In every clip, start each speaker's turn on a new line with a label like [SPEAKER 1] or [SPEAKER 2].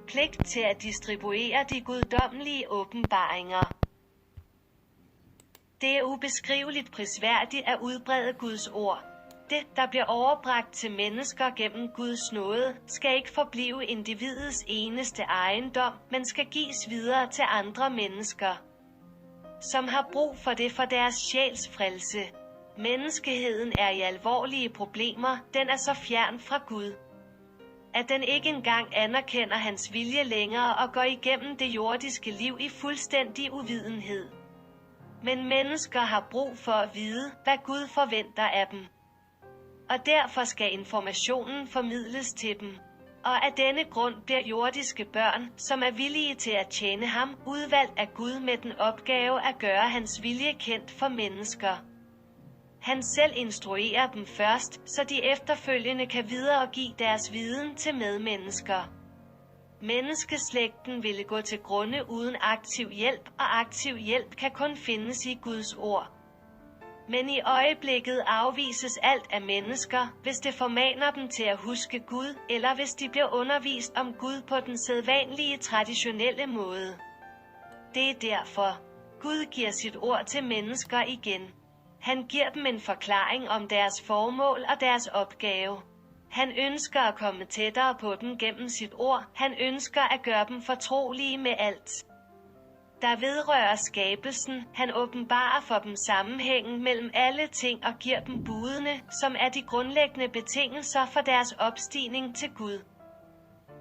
[SPEAKER 1] Pligt til at distribuere de guddommelige åbenbaringer. Det er ubeskriveligt prisværdigt at udbrede Guds ord. Det, der bliver overbragt til mennesker gennem Guds nåde, skal ikke forblive individets eneste ejendom, men skal gives videre til andre mennesker, som har brug for det for deres sjæls frelse. Menneskeheden er i alvorlige problemer, den er så fjern fra Gud, at den ikke engang anerkender hans vilje længere og går igennem det jordiske liv i fuldstændig uvidenhed. Men mennesker har brug for at vide, hvad Gud forventer af dem. Og derfor skal informationen formidles til dem. Og af denne grund bliver jordiske børn, som er villige til at tjene ham, udvalgt af Gud med den opgave at gøre hans vilje kendt for mennesker. Han selv instruerer dem først, så de efterfølgende kan videregive deres viden til medmennesker. Menneskeslægten ville gå til grunde uden aktiv hjælp, og aktiv hjælp kan kun findes i Guds ord. Men i øjeblikket afvises alt af mennesker, hvis det formaner dem til at huske Gud, eller hvis de bliver undervist om Gud på den sædvanlige traditionelle måde. Det er derfor, Gud giver sit ord til mennesker igen. Han giver dem en forklaring om deres formål og deres opgave. Han ønsker at komme tættere på dem gennem sit ord. Han ønsker at gøre dem fortrolige med alt, der vedrører skabelsen. Han åbenbarer for dem sammenhængen mellem alle ting og giver dem budene, som er de grundlæggende betingelser for deres opstigning til Gud.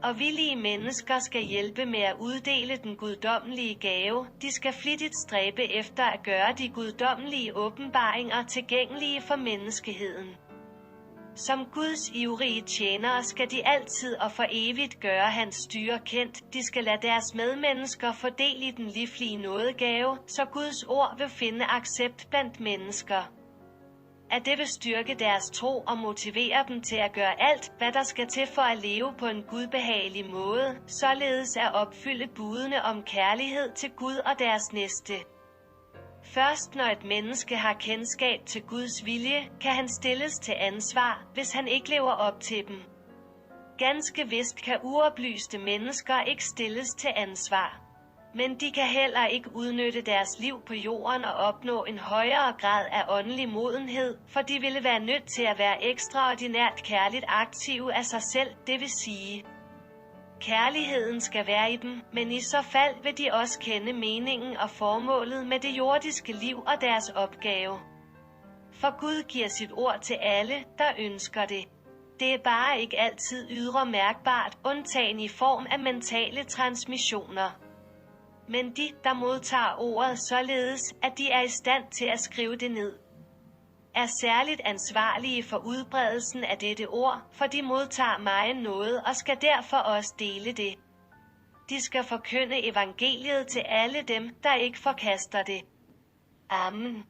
[SPEAKER 1] Og villige mennesker skal hjælpe med at uddele den guddommelige gave. De skal flittigt stræbe efter at gøre de guddommelige åbenbaringer tilgængelige for menneskeheden. Som Guds ivrige tjenere skal de altid og for evigt gøre hans styre kendt. De skal lade deres medmennesker få del i den livlige nådegave, så Guds ord vil finde accept blandt mennesker. At det vil styrke deres tro og motivere dem til at gøre alt, hvad der skal til for at leve på en gudbehagelig måde, således at opfylde budene om kærlighed til Gud og deres næste. Først når et menneske har kendskab til Guds vilje, kan han stilles til ansvar, hvis han ikke lever op til dem. Ganske vist kan uoplyste mennesker ikke stilles til ansvar. Men de kan heller ikke udnytte deres liv på jorden og opnå en højere grad af åndelig modenhed, for de ville være nødt til at være ekstraordinært kærligt aktive af sig selv, det vil sige, kærligheden skal være i dem, men i så fald vil de også kende meningen og formålet med det jordiske liv og deres opgave. For Gud giver sit ord til alle, der ønsker det. Det er bare ikke altid ydre mærkbart, undtagen i form af mentale transmissioner. Men de, der modtager ordet således, at de er i stand til at skrive det ned, er særligt ansvarlige for udbredelsen af dette ord, for de modtager megen nåde og skal derfor også dele det. De skal forkynde evangeliet til alle dem, der ikke forkaster det. Amen.